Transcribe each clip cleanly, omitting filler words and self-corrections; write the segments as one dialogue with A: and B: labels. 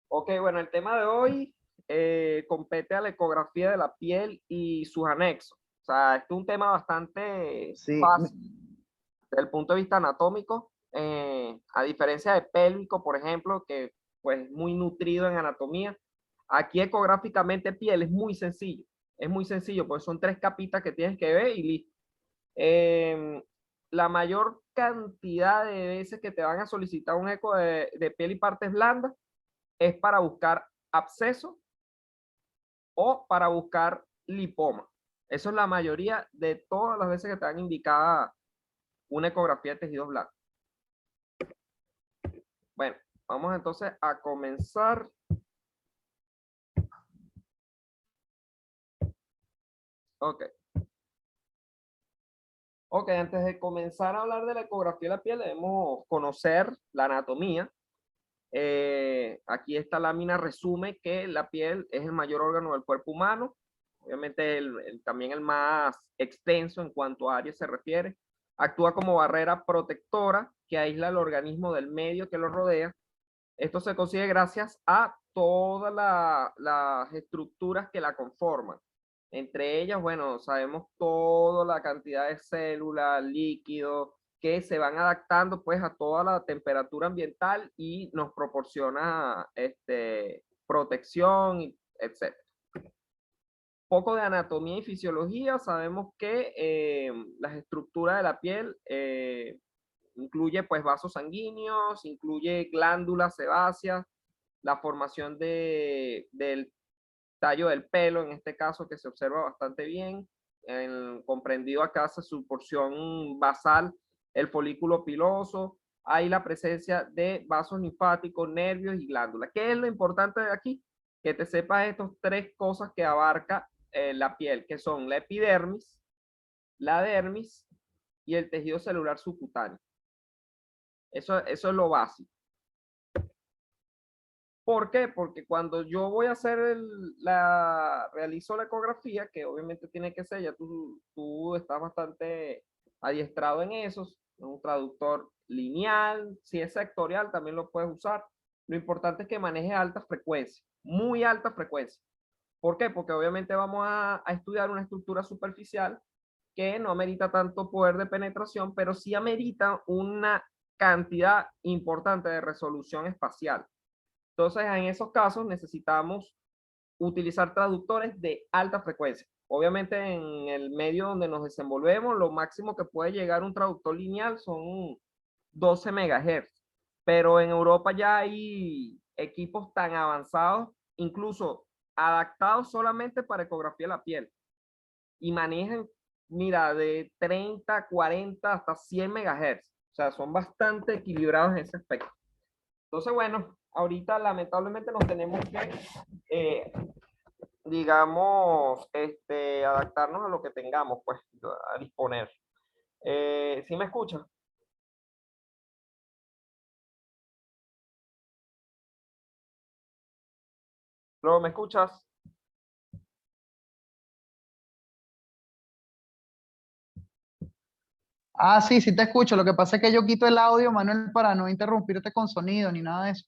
A: Ok, bueno, el tema de hoy compete a la ecografía de la piel y sus anexos. O sea, este es un tema bastante
B: Sí,
A: fácil desde el punto de vista anatómico, a diferencia de pélvico, por ejemplo, que pues es muy nutrido en anatomía. Aquí ecográficamente piel es muy sencillo, pues son tres capitas que tienes que ver y listo. Eh, la mayor cantidad de veces que te van a solicitar un eco de piel y partes blandas es para buscar absceso o para buscar lipoma. Eso es la mayoría de todas las veces que te han indicado una ecografía de tejidos blancos. Bueno, vamos entonces a comenzar. Ok. Ok, antes de comenzar a hablar de la ecografía de la piel, debemos conocer la anatomía. Aquí esta lámina resume que la piel es el mayor órgano del cuerpo humano, obviamente también el más extenso en cuanto a área se refiere. Actúa como barrera protectora que aísla el organismo del medio que lo rodea. Esto se consigue gracias a todas las estructuras que la conforman. Entre ellas, bueno, sabemos toda la cantidad de células, líquidos, que se van adaptando pues a toda la temperatura ambiental y nos proporciona protección, etc. Poco de anatomía y fisiología, sabemos que las estructuras de la piel incluye pues vasos sanguíneos, incluye glándulas sebáceas, la formación del tallo del pelo, en este caso que se observa bastante bien, comprendido acá su porción basal, el folículo piloso, hay la presencia de vasos linfáticos, nervios y glándulas. ¿Qué es lo importante de aquí? Que te sepas estas tres cosas que abarca la piel, que son la epidermis, la dermis y el tejido celular subcutáneo. Eso es lo básico. ¿Por qué? Porque cuando yo voy a hacer realizo la ecografía, que obviamente tiene que ser, ya tú estás bastante adiestrado en eso, un traductor lineal, si es sectorial también lo puedes usar. Lo importante es que maneje alta frecuencia, muy alta frecuencia. ¿Por qué? Porque obviamente vamos a estudiar una estructura superficial que no amerita tanto poder de penetración, pero sí amerita una cantidad importante de resolución espacial. Entonces, en esos casos necesitamos utilizar traductores de alta frecuencia. Obviamente, en el medio donde nos desenvolvemos, lo máximo que puede llegar un traductor lineal son 12 MHz. Pero en Europa ya hay equipos tan avanzados, incluso adaptados solamente para ecografía de la piel. Y manejan, mira, de 30, 40 hasta 100 MHz. O sea, son bastante equilibrados en ese aspecto. Entonces, bueno, ahorita lamentablemente nos tenemos que, eh, digamos, adaptarnos a lo que tengamos, pues, a disponer. ¿Sí me escuchas? ¿Luego me escuchas?
B: ah, sí, sí te escucho. Lo que pasa es que yo quito el audio, Manuel, para no interrumpirte con sonido ni nada de eso.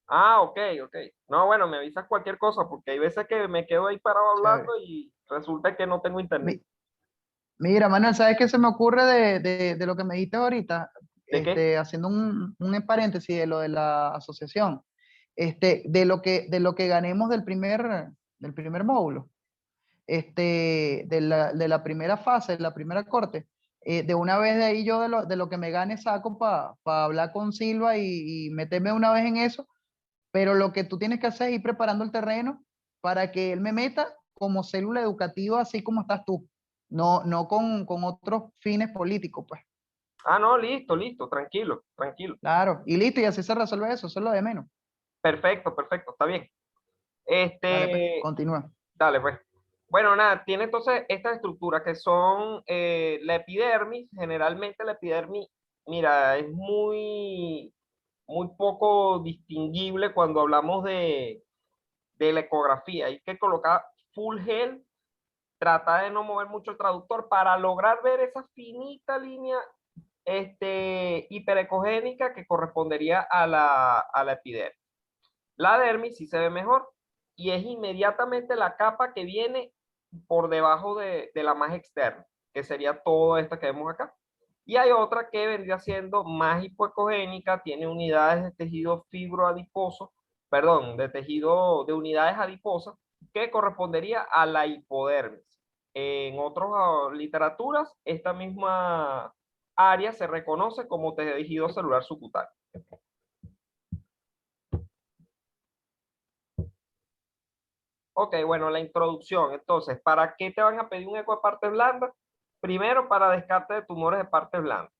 A: Ah, ok, ok. No, bueno, me avisas cualquier cosa, porque hay veces que me quedo ahí parado
B: Chévere.
A: hablando y resulta que no tengo internet.
B: Mi- Mira, Manuel, ¿sabes qué se me ocurre de lo que me dijiste ahorita?
A: ¿De qué?
B: Haciendo un paréntesis de lo de la asociación, de lo que ganemos del primer módulo, de la primera fase, de la primera corte. De una vez de ahí yo de lo que me gane saco para hablar con Silva y meterme una vez en eso, pero lo que tú tienes que hacer es ir preparando el terreno para que él me meta como célula educativa, así como estás tú, no con otros fines políticos, pues.
A: Ah, no, listo, listo, tranquilo, tranquilo.
B: Claro, y listo, y así se resuelve eso es lo de menos.
A: Perfecto, perfecto, está bien.
B: Dale, pues,
A: Este,
B: continúa.
A: Dale, pues. Bueno, nada, tiene entonces estas estructuras que son la epidermis. Generalmente la epidermis, mira, es muy poco distinguible cuando hablamos de la ecografía. Hay que colocar full gel, tratar de no mover mucho el traductor para lograr ver esa finita línea hiperecogénica que correspondería a la epidermis. La dermis sí se ve mejor y es inmediatamente la capa que viene por debajo de la más externa, que sería todo esta que vemos acá. Y hay otra que vendría siendo más hipoecogénica, tiene unidades de tejido fibroadiposo, perdón, de tejido de unidades adiposas, que correspondería a la hipodermis. En otras literaturas, esta misma área se reconoce como tejido celular subcutáneo. Ok, bueno, la introducción. Entonces, ¿para qué te van a pedir un eco de partes blandas? Primero, para descarte de tumores de partes blandas.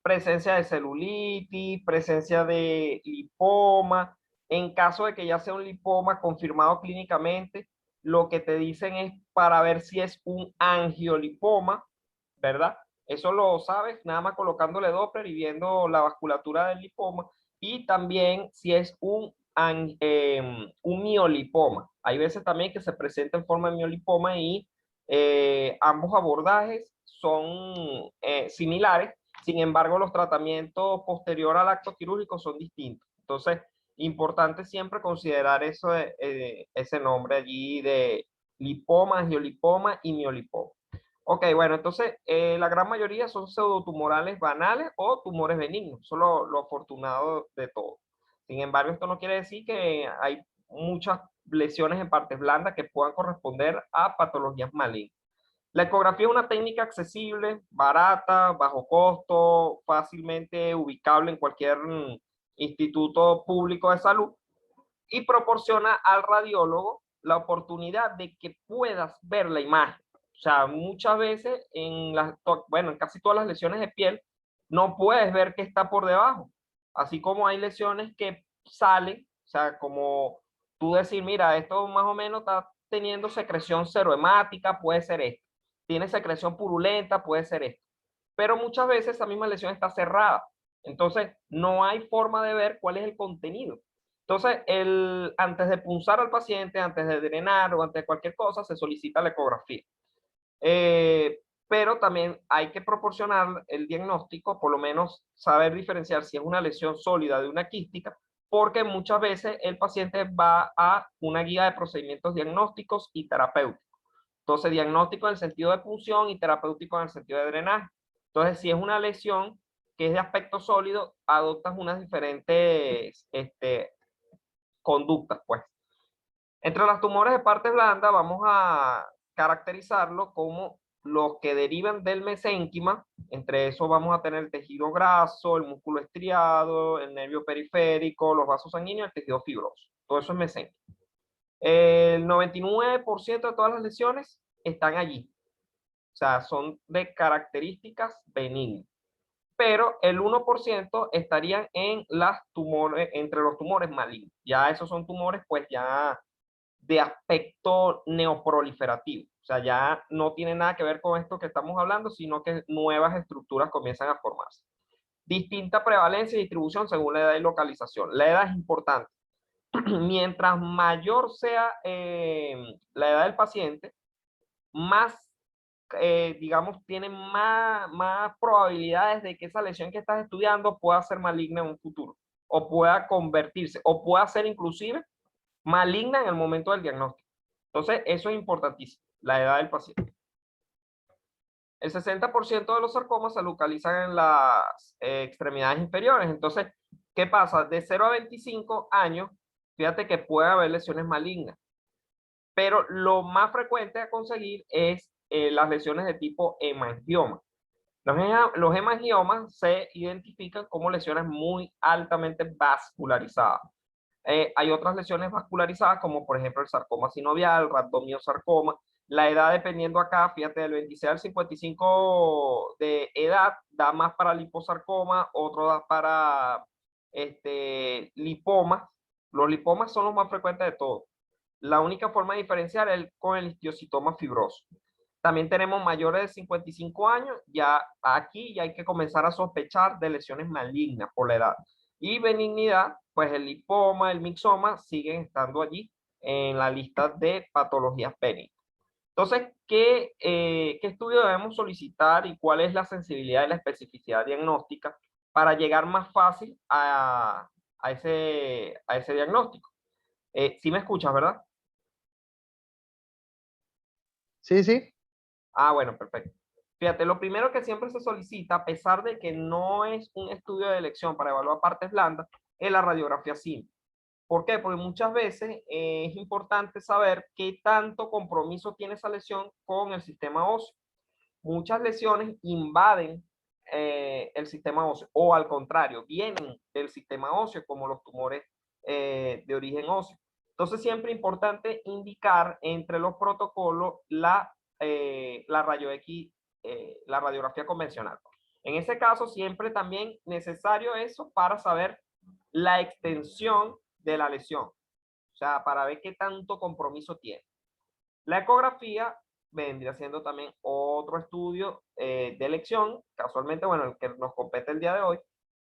A: Presencia de celulitis, presencia de lipoma. En caso de que ya sea un lipoma confirmado clínicamente, lo que te dicen es para ver si es un angiolipoma, ¿verdad? Eso lo sabes nada más colocándole Doppler y viendo la vasculatura del lipoma. Y también si es un miolipoma. Hay veces también que se presenta en forma de miolipoma y ambos abordajes son similares. Sin embargo, los tratamientos posterior al acto quirúrgico son distintos. Entonces, importante siempre considerar eso ese nombre allí de lipoma, angiolipoma y miolipoma. Ok, bueno, entonces la gran mayoría son pseudotumorales banales o tumores benignos. Eso es lo afortunado de todo. Sin embargo, esto no quiere decir que hay muchas lesiones en partes blandas que puedan corresponder a patologías malignas. La ecografía es una técnica accesible, barata, bajo costo, fácilmente ubicable en cualquier instituto público de salud y proporciona al radiólogo la oportunidad de que puedas ver la imagen. O sea, muchas veces bueno, en casi todas las lesiones de piel no puedes ver qué está por debajo. Así como hay lesiones que salen, o sea, como tú decir, mira, esto más o menos está teniendo secreción serohemática, puede ser esto. Tiene secreción purulenta, puede ser esto. Pero muchas veces esa misma lesión está cerrada. Entonces, no hay forma de ver cuál es el contenido. Entonces, antes de punzar al paciente, antes de drenar o antes de cualquier cosa, se solicita la ecografía. Pero también hay que proporcionar el diagnóstico, por lo menos saber diferenciar si es una lesión sólida de una quística, porque muchas veces el paciente va a una guía de procedimientos diagnósticos y terapéuticos. Entonces, diagnóstico en el sentido de punción y terapéutico en el sentido de drenaje. Entonces, si es una lesión que es de aspecto sólido, adoptas unas diferentes conductas, pues. Entre los tumores de partes blandas vamos a caracterizarlo como los que derivan del mesénquima. Entre eso vamos a tener el tejido graso, el músculo estriado, el nervio periférico, los vasos sanguíneos, el tejido fibroso. Todo eso es mesénquima. El 99% de todas las lesiones están allí. O sea, son de características benignas. Pero el 1% estarían entre los tumores malignos. Ya esos son tumores, pues ya de aspecto neoproliferativo. O sea, ya no tiene nada que ver con esto que estamos hablando, sino que nuevas estructuras comienzan a formarse. Distinta prevalencia y distribución según la edad y localización. La edad es importante. Mientras mayor sea la edad del paciente, más, digamos, tiene más probabilidades de que esa lesión que estás estudiando pueda ser maligna en un futuro, o pueda convertirse, o pueda ser inclusive maligna en el momento del diagnóstico. Entonces, eso es importantísimo, la edad del paciente. El 60% de los sarcomas se localizan en las extremidades inferiores. Entonces, ¿qué pasa? De 0 a 25 años, fíjate que puede haber lesiones malignas. Pero lo más frecuente a conseguir es las lesiones de tipo hemangioma. Los hemangiomas se identifican como lesiones muy altamente vascularizadas. Hay otras lesiones vascularizadas, como por ejemplo el sarcoma sinovial, rhabdomiosarcoma. La edad, dependiendo acá, fíjate, del 26 al 55 de edad, da más para liposarcoma, otro da para lipomas. Los lipomas son los más frecuentes de todos. La única forma de diferenciar es con el histiocytoma fibroso. También tenemos mayores de 55 años, ya aquí ya hay que comenzar a sospechar de lesiones malignas por la edad. Y benignidad, pues el lipoma, el mixoma siguen estando allí en la lista de patologías benignas. Entonces, ¿qué estudio debemos solicitar y cuál es la sensibilidad y la especificidad diagnóstica para llegar más fácil a ese diagnóstico? ¿Sí me escuchas, verdad?
B: Sí, sí.
A: Ah, bueno, perfecto. Fíjate, lo primero que siempre se solicita, a pesar de que no es un estudio de elección para evaluar partes blandas, es la radiografía simple. ¿Por qué? Porque muchas veces es importante saber qué tanto compromiso tiene esa lesión con el sistema óseo. Muchas lesiones invaden el sistema óseo o al contrario, vienen del sistema óseo como los tumores de origen óseo. Entonces siempre es importante indicar entre los protocolos la rayo X, la radiografía convencional. En ese caso siempre también necesario eso para saber la extensión de la lesión, o sea, para ver qué tanto compromiso tiene. La ecografía vendría siendo también otro estudio de elección, casualmente, bueno, el que nos compete el día de hoy,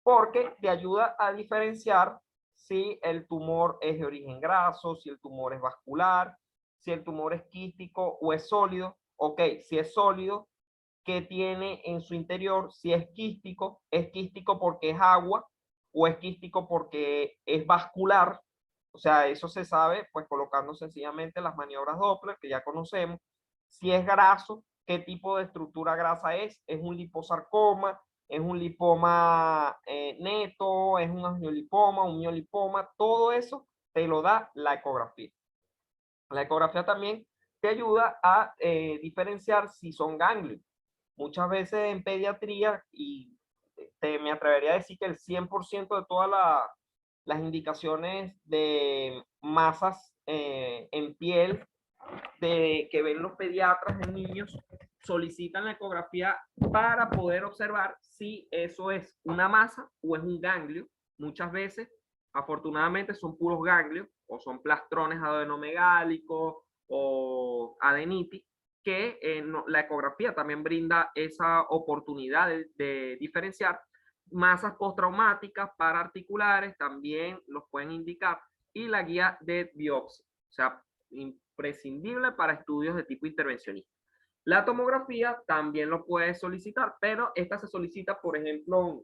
A: porque te ayuda a diferenciar si el tumor es de origen graso, si el tumor es vascular, si el tumor es quístico o es sólido. Ok, si es sólido, ¿qué tiene en su interior? Si es quístico porque es agua o es quístico porque es vascular. O sea, eso se sabe pues colocando sencillamente las maniobras Doppler que ya conocemos. Si es graso, ¿qué tipo de estructura grasa es? ¿Es un liposarcoma? ¿Es un lipoma neto? ¿Es un angiolipoma? ¿Un miolipoma? Todo eso te lo da la ecografía. La ecografía también te ayuda a diferenciar si son ganglios. Muchas veces en pediatría, y me atrevería a decir que el 100% de todas las indicaciones de masas en piel que ven los pediatras en niños solicitan la ecografía para poder observar si eso es una masa o es un ganglio. Muchas veces, afortunadamente, son puros ganglios o son plastrones adenomegálicos o adenitis, que la ecografía también brinda esa oportunidad de diferenciar. Masas postraumáticas paraarticulares también los pueden indicar, y la guía de biopsia, o sea, imprescindible para estudios de tipo intervencionista. La tomografía también lo puedes solicitar, pero esta se solicita, por ejemplo,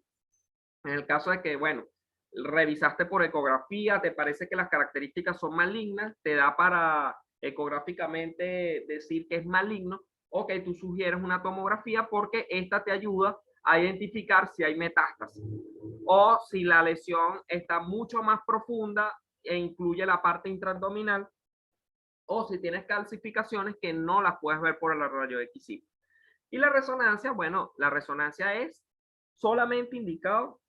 A: en el caso de que, bueno, revisaste por ecografía, te parece que las características son malignas, te da para ecográficamente decir que es maligno, ok, tú sugieres una tomografía porque esta te ayuda a identificar si hay metástasis o si la lesión está mucho más profunda e incluye la parte intraabdominal, o si tienes calcificaciones que no las puedes ver por el rayo X. Y la resonancia, bueno, la resonancia es solamente indicado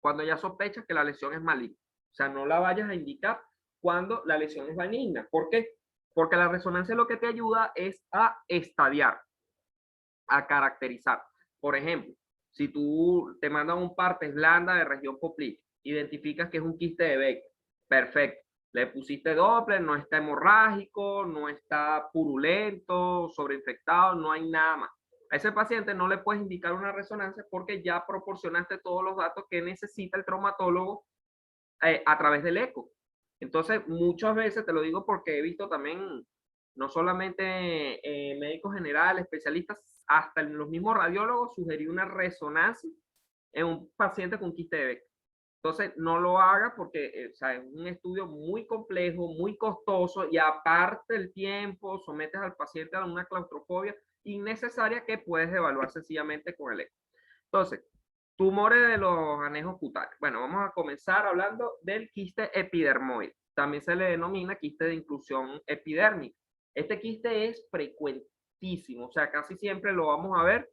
A: cuando ya sospechas que la lesión es maligna. O sea, no la vayas a indicar cuando la lesión es benigna. ¿Por qué? Porque la resonancia lo que te ayuda es a estadiar, a caracterizar. Por ejemplo, si tú te mandan un partes blanda de región poplítea, identificas que es un quiste de Becker, perfecto. Le pusiste Doppler, no está hemorrágico, no está purulento, sobreinfectado, no hay nada más. A ese paciente no le puedes indicar una resonancia porque ya proporcionaste todos los datos que necesita el traumatólogo a través del eco. Entonces, muchas veces, te lo digo porque he visto también, no solamente médicos generales, especialistas, hasta los mismos radiólogos sugerir una resonancia en un paciente con quiste de Becker. Entonces, no lo haga porque o sea, es un estudio muy complejo, muy costoso, y aparte el tiempo, sometes al paciente a una claustrofobia innecesaria que puedes evaluar sencillamente con el eco. Entonces, tumores de los anejos cutáneos. Bueno, vamos a comenzar hablando del quiste epidermoide. También se le denomina quiste de inclusión epidérmica. Este quiste es frecuentísimo, o sea, casi siempre lo vamos a ver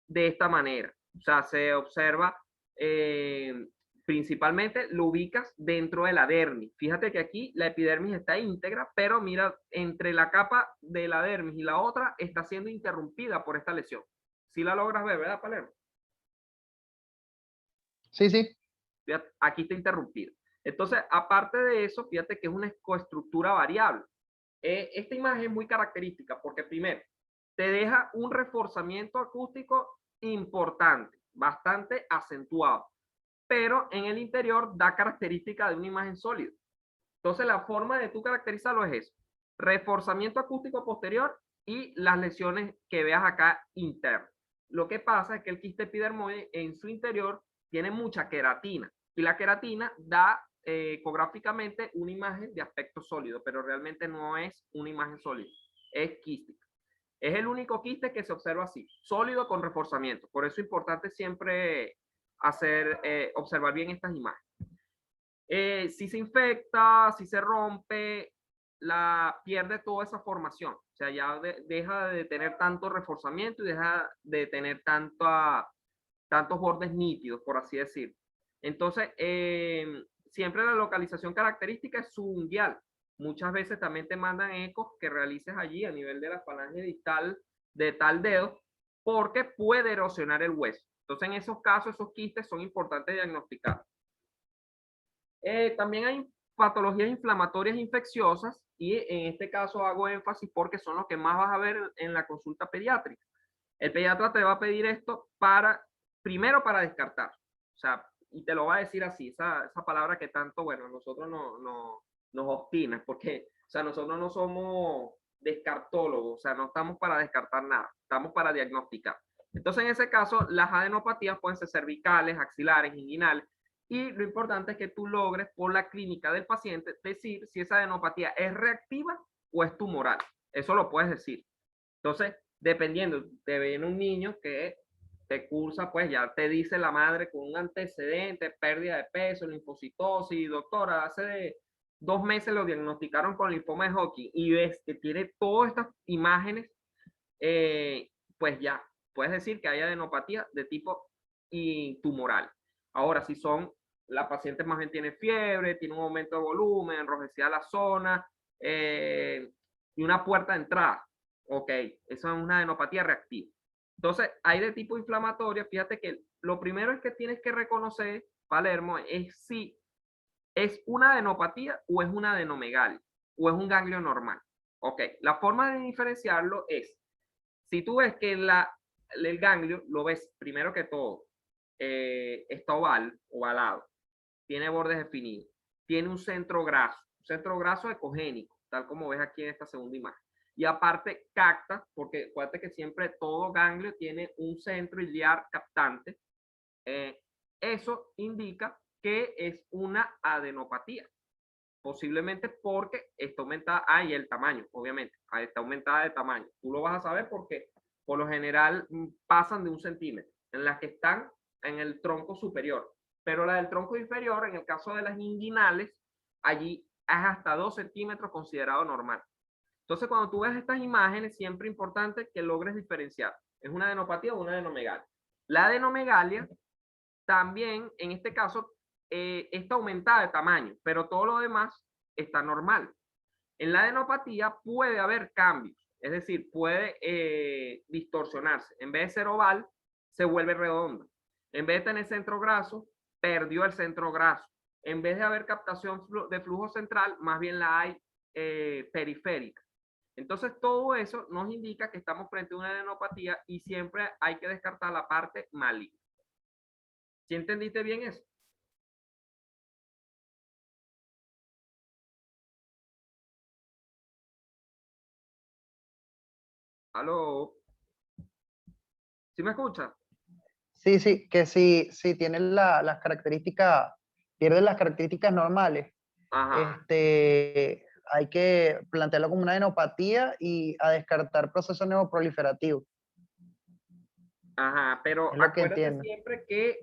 A: de esta manera. O sea, se observa principalmente, lo ubicas dentro de la dermis. Fíjate que aquí la epidermis está íntegra, pero mira, entre la capa de la dermis y la otra está siendo interrumpida por esta lesión. Si la logras ver, ¿verdad, Palermo?
B: Sí, sí.
A: Fíjate, aquí está interrumpido. Entonces, aparte de eso, fíjate que es una coestructura variable. Esta imagen es muy característica porque primero, te deja un reforzamiento acústico importante, bastante acentuado, pero en el interior da característica de una imagen sólida. Entonces, la forma de tú caracterizarlo es eso: reforzamiento acústico posterior y las lesiones que veas acá internas. Lo que pasa es que el quiste epidermoide en su interior tiene mucha queratina, y la queratina da ecográficamente una imagen de aspecto sólido, pero realmente no es una imagen sólida, es quística. Es el único quiste que se observa así, sólido con reforzamiento. Por eso es importante siempre observar bien estas imágenes. Si se infecta, si se rompe, pierde toda esa formación. O sea, ya deja de tener tanto reforzamiento y deja de tener tantos bordes nítidos, por así decir. Entonces, siempre la localización característica es subunguial. Muchas veces también te mandan ecos que realices allí a nivel de la falange distal de tal dedo, porque puede erosionar el hueso. Entonces, en esos casos, esos quistes son importantes diagnosticar. También hay patologías inflamatorias infecciosas y en este caso hago énfasis porque son los que más vas a ver en la consulta pediátrica. El pediatra te va a pedir esto primero para descartar, o sea, y te lo va a decir así, esa palabra que tanto, bueno, nosotros nos obstina, porque, o sea, nosotros no somos descartólogos, o sea, no estamos para descartar nada, estamos para diagnosticar. Entonces, en ese caso, las adenopatías pueden ser cervicales, axilares, inguinales, y lo importante es que tú logres por la clínica del paciente decir si esa adenopatía es reactiva o es tumoral. Eso lo puedes decir. Entonces, dependiendo, te viene un niño que te cursa, pues ya te dice la madre con un antecedente, pérdida de peso, linfocitosis, doctora, hace 2 meses lo diagnosticaron con linfoma de Hodgkin y ves que tiene todas estas imágenes, pues ya puedes decir que hay adenopatía de tipo tumoral. Ahora, si la paciente más bien tiene fiebre, tiene un aumento de volumen, enrojecida la zona y una puerta de entrada, ok, eso es una adenopatía reactiva. Entonces, hay de tipo inflamatoria. Fíjate que lo primero es que tienes que reconocer, Palermo, es si es una adenopatía o es una adenomegalia o es un ganglio normal. Ok, la forma de diferenciarlo es, si tú ves que el ganglio lo ves primero que todo, está ovalado, tiene bordes definidos, tiene un centro graso ecogénico, tal como ves aquí en esta segunda imagen. Y aparte capta, porque acuérdate que siempre todo ganglio tiene un centro iliar captante. Eso indica que es una adenopatía, posiblemente porque está aumentada, y el tamaño, obviamente, está aumentada de tamaño. Tú lo vas a saber porque por lo general pasan de 1 centímetro, en las que están en el tronco superior. Pero la del tronco inferior, en el caso de las inguinales, allí es hasta 2 centímetros considerado normal. Entonces, cuando tú ves estas imágenes, siempre es importante que logres diferenciar. ¿Es una adenopatía o una adenomegalia? La adenomegalia también, en este caso, está aumentada de tamaño, pero todo lo demás está normal. En la adenopatía puede haber cambios, es decir, puede distorsionarse. En vez de ser oval, se vuelve redonda. En vez de tener centro graso, perdió el centro graso. En vez de haber captación de flujo central, más bien la hay periférica. Entonces, todo eso nos indica que estamos frente a una adenopatía y siempre hay que descartar la parte maligna. ¿Sí entendiste bien eso? ¿Aló? ¿Sí me escucha?
B: Sí, sí, que si tienen las características, pierden las características normales,
A: Ajá,
B: hay que plantearlo como una adenopatía y a descartar procesos neoproliferativos.
A: ajá, pero
B: Es lo que
A: acuérdate
B: entiendo.
A: siempre que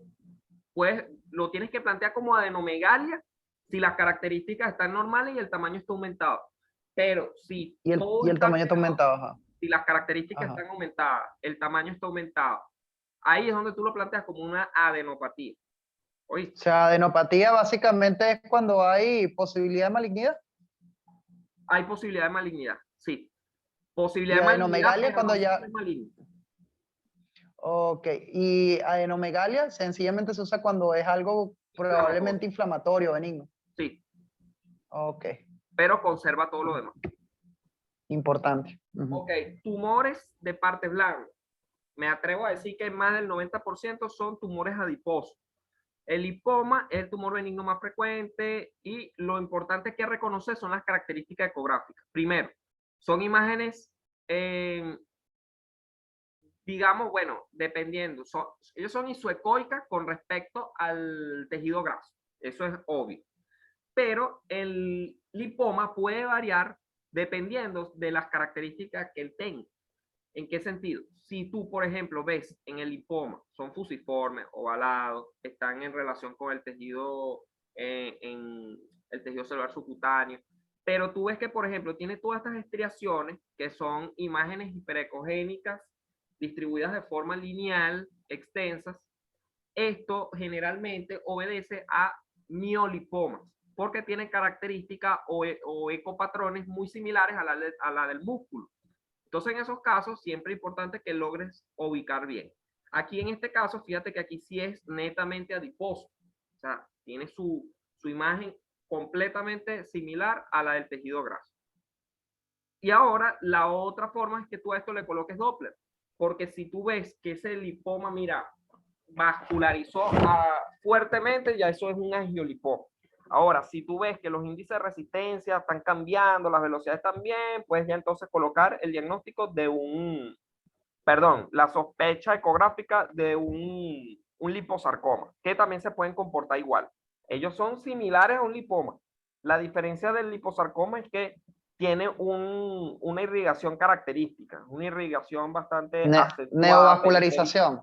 A: pues lo tienes que plantear como adenomegalia si las características están normales y el tamaño está aumentado. Pero si todo
B: Y el
A: está
B: tamaño está
A: alterado,
B: aumentado, ajá.
A: si las características
B: Ajá.
A: están aumentadas, el tamaño está aumentado, ahí es donde tú lo planteas como una adenopatía.
B: O
A: ¿Oíste?
B: sea, adenopatía básicamente es cuando hay posibilidad de malignidad.
A: Hay posibilidad de malignidad, sí. Posibilidad
B: Y
A: de malignidad,
B: adenomegalia
A: pero
B: cuando
A: no
B: ya.
A: siempre es maligno.
B: Ok. Y adenomegalia sencillamente se usa cuando es algo probablemente
A: Inflamatorio,
B: inflamatorio, benigno.
A: sí,
B: Ok.
A: pero conserva todo lo demás.
B: Importante.
A: Ok, tumores de parte blanca. Me atrevo a decir que más del 90% son tumores adiposos. El lipoma es el tumor benigno más frecuente y lo importante que reconocer son las características ecográficas. Primero, son imágenes, digamos, bueno, dependiendo, ellos son isoecoicas con respecto al tejido graso. Eso es obvio. pero el lipoma puede variar dependiendo de las características que él tenga. ¿En qué sentido? Si tú, por ejemplo, ves en el lipoma, son fusiformes, ovalados, están en relación con el tejido, en el tejido celular subcutáneo, pero tú ves que, por ejemplo, tiene todas estas estriaciones que son imágenes hiperecogénicas distribuidas de forma lineal, extensas. Esto generalmente obedece a miolipomas, porque tienen características o ecopatrones muy similares a la del músculo. Entonces, en esos casos, siempre es importante que logres ubicar bien. Aquí en este caso, fíjate que aquí sí es netamente adiposo. O sea, tiene su imagen completamente similar a la del tejido graso. Y ahora, la otra forma es que tú a esto le coloques Doppler. Porque si tú ves que ese lipoma, mira, vascularizó fuertemente, ya eso es un angiolipoma. Ahora, si tú ves que los índices de resistencia están cambiando, las velocidades también, puedes ya entonces colocar el diagnóstico de la sospecha ecográfica de un liposarcoma, que también se pueden comportar igual. Ellos son similares a un lipoma. La diferencia del liposarcoma es que tiene una irrigación característica, una irrigación bastante acentuada,
B: Neovascularización.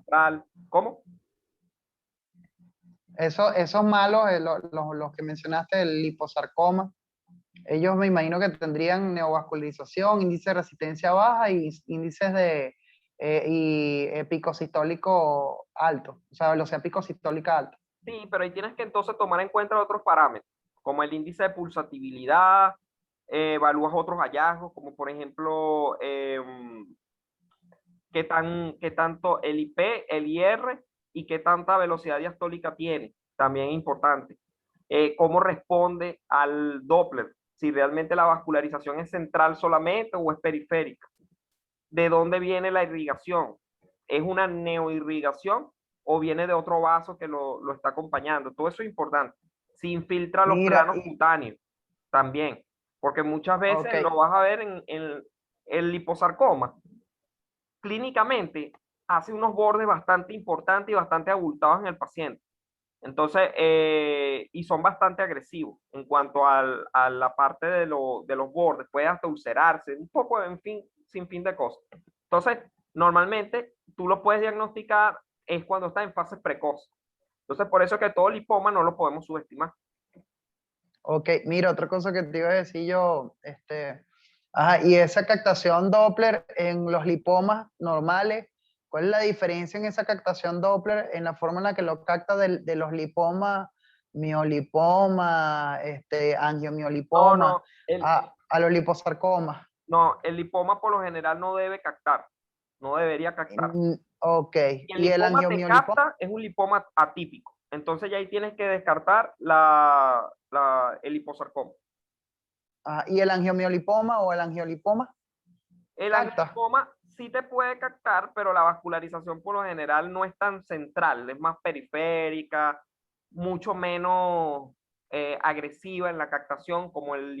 A: ¿Cómo?
B: Esos malos, los que mencionaste, el liposarcoma, ellos me imagino que tendrían neovascularización, índice de resistencia baja y índices de pico sistólico alto, o sea, velocidad pico sistólica alta.
A: Sí, pero ahí tienes que entonces tomar en cuenta otros parámetros, como el índice de pulsatividad, evalúas otros hallazgos, como por ejemplo, qué tanto el IP, el IR y qué tanta velocidad diastólica tiene, también es importante. Cómo responde al Doppler, si realmente la vascularización es central solamente o es periférica. ¿De dónde viene la irrigación? ¿Es una neoirrigación o viene de otro vaso que lo está acompañando? Todo eso es importante. Si infiltra los
B: Mira,
A: planos cutáneos, también, porque muchas veces
B: okay.
A: lo vas a ver en el liposarcoma. Clínicamente hace unos bordes bastante importantes y bastante abultados en el paciente. Entonces, y son bastante agresivos en cuanto a la parte de los bordes, puede hasta ulcerarse, un poco, en fin, sin fin de cosas. Entonces, normalmente tú lo puedes diagnosticar es cuando está en fase precoz. Entonces, por eso es que todo lipoma no lo podemos subestimar.
B: Ok, mira, otra cosa que te iba a decir yo, y esa captación Doppler en los lipomas normales, ¿cuál es la diferencia en esa captación Doppler en la forma en la que lo capta de los lipomas, miolipoma,
A: No,
B: angiomiolipoma,
A: no,
B: a los liposarcomas?
A: no, el lipoma por lo general no debe captar, no debería captar.
B: Ok,
A: Si el
B: y el
A: lipoma te
B: angiomiolipoma,
A: capta, es un lipoma atípico. Entonces ya ahí tienes que descartar el liposarcoma.
B: y el angiomiolipoma o el angiolipoma,
A: El
B: capta.
A: angiolipoma sí te puede captar, pero la vascularización por lo general no es tan central, es más periférica, mucho menos agresiva en la captación como el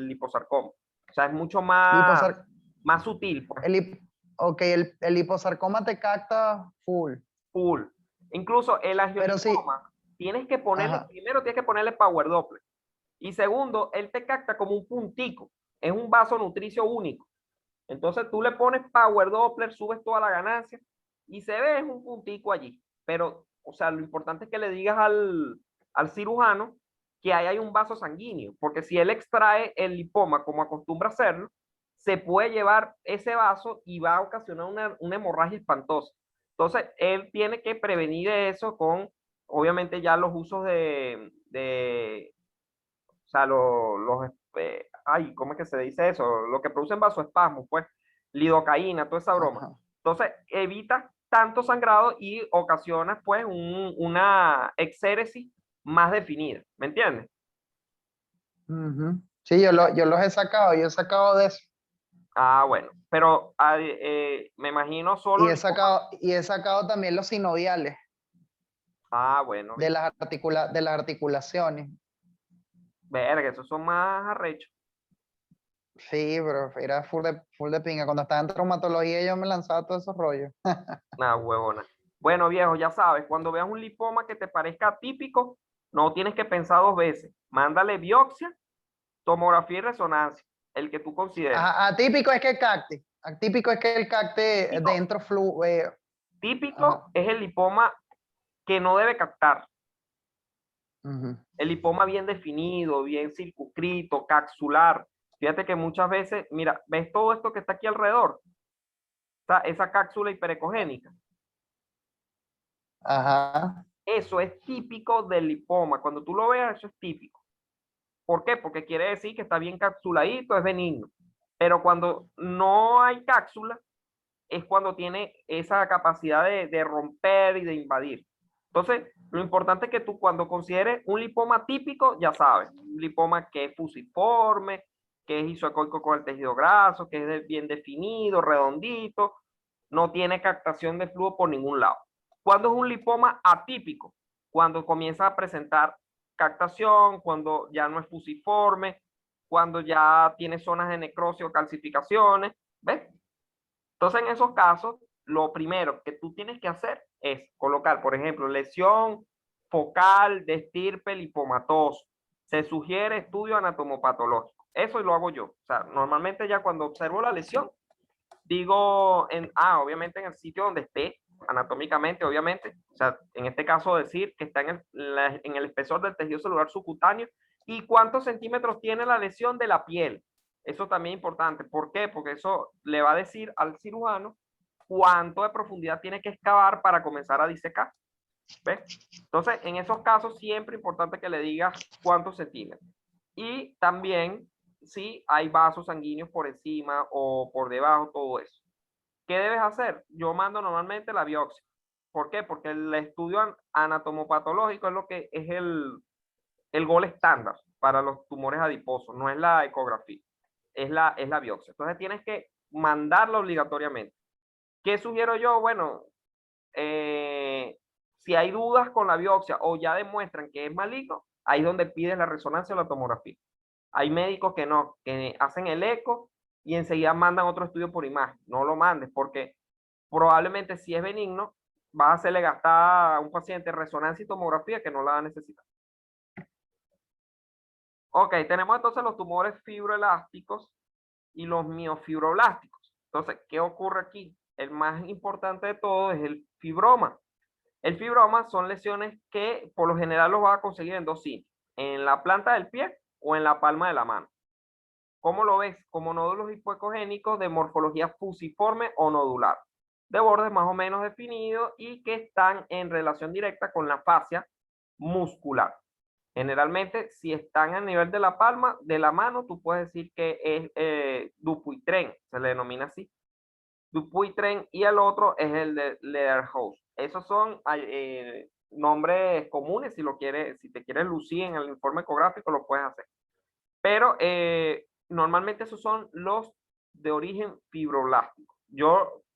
A: liposarcoma. O sea, es mucho
B: Liposar
A: más sutil, pues.
B: ok, el liposarcoma te capta full.
A: Full. Incluso el
B: Pero sí,
A: angiolipoma,
B: ajá.
A: primero tienes que ponerle power doppler. Y segundo, él te capta como un puntico. Es un vaso nutricio único. Entonces tú le pones power doppler, subes toda la ganancia y se ve es un puntico allí. Pero, o sea, lo importante es que le digas al cirujano que ahí hay un vaso sanguíneo, porque si él extrae el lipoma como acostumbra hacerlo, se puede llevar ese vaso y va a ocasionar una hemorragia espantosa. Entonces, él tiene que prevenir eso con, obviamente, ya los usos o sea, ay, ¿cómo es que se dice eso? Lo que producen vasoespasmos, pues, lidocaína, toda esa broma.
B: Ajá.
A: Entonces, evitas tanto sangrado y ocasionas, pues, una exéresis más definida, ¿me entiendes?
B: Sí, yo los he sacado, yo he sacado de eso.
A: Ah, bueno, pero me imagino solo lipoma.
B: Y he sacado también los sinoviales
A: Ah, bueno,
B: de
A: bien.
B: de las articulaciones.
A: Verga, esos son más arrechos.
B: Sí, pero era full de pinga. Cuando estaba en traumatología yo me lanzaba todos esos rollos.
A: Una huevona. Bueno, viejo, ya sabes, cuando veas un lipoma que te parezca atípico, No tienes que pensar dos veces. Mándale biopsia, tomografía y resonancia, el que tú consideres.
B: Ajá, atípico es que capte. Atípico es que el capte
A: Típico,
B: dentro
A: típico
B: ajá.
A: es el lipoma que no debe captar.
B: Ujú.
A: El lipoma bien definido, bien circunscrito, capsular. Fíjate que muchas veces, mira, ¿ves todo esto que está aquí alrededor? Esa cápsula hiperecogénica.
B: Ajá.
A: Eso es típico del lipoma. Cuando tú lo veas, eso es típico. ¿Por qué? Porque quiere decir que está bien capsuladito, es benigno. Pero cuando no hay cápsula, es cuando tiene esa capacidad de romper y de invadir. Entonces, lo importante es que tú cuando consideres un lipoma típico, ya sabes, un lipoma que es fusiforme, que es isoecoico con el tejido graso, que es bien definido, redondito, no tiene captación de flujo por ningún lado. ¿Cuándo es un lipoma atípico? Cuando comienza a presentar captación, cuando ya no es fusiforme, cuando ya tiene zonas de necrosis o calcificaciones, ¿ves? Entonces, en esos casos, lo primero que tú tienes que hacer es colocar, por ejemplo, lesión focal de estirpe lipomatoso. Se sugiere estudio anatomopatológico. Eso lo hago yo. O sea, normalmente ya cuando observo la lesión, digo, obviamente en el sitio donde esté, anatómicamente, obviamente. O sea, en este caso decir que está en el espesor del tejido celular subcutáneo y cuántos centímetros tiene la lesión de la piel. Eso también es importante. ¿Por qué? Porque eso le va a decir al cirujano cuánto de profundidad tiene que excavar para comenzar a disecar. ¿Ves? Entonces, en esos casos, siempre es importante que le digas cuántos centímetros. Y también si hay vasos sanguíneos por encima o por debajo, todo eso. ¿Qué debes hacer? Yo mando normalmente la biopsia. ¿Por qué? Porque el estudio anatomopatológico es lo que es el gol estándar para los tumores adiposos, no es la ecografía, es la biopsia. Entonces tienes que mandarla obligatoriamente. ¿Qué sugiero yo? Bueno, si hay dudas con la biopsia o ya demuestran que es maligno, ahí es donde pides la resonancia o la tomografía. Hay médicos que no, que hacen el eco y enseguida mandan otro estudio por imagen. No lo mandes porque probablemente si es benigno, vas a hacerle gastar a un paciente resonancia y tomografía que no la va a necesitar. Ok, tenemos entonces los tumores fibroelásticos y los miofibroblásticos. Entonces, ¿qué ocurre aquí? El más importante de todo es el fibroma. El fibroma son lesiones que por lo general los vas a conseguir en dos sitios, en la planta del pie o en la palma de la mano. ¿Cómo lo ves? Como nódulos hipoecogénicos de morfología fusiforme o nodular, de bordes más o menos definidos y que están en relación directa con la fascia muscular. Generalmente, si están a nivel de la palma de la mano, tú puedes decir que es Dupuytren, se le denomina así. Dupuytren y el otro es el de Lederhouse. Esos son nombres comunes, si lo quieres, si te quieres lucir en el informe ecográfico, lo puedes hacer. Pero normalmente esos son los de origen fibroblástico.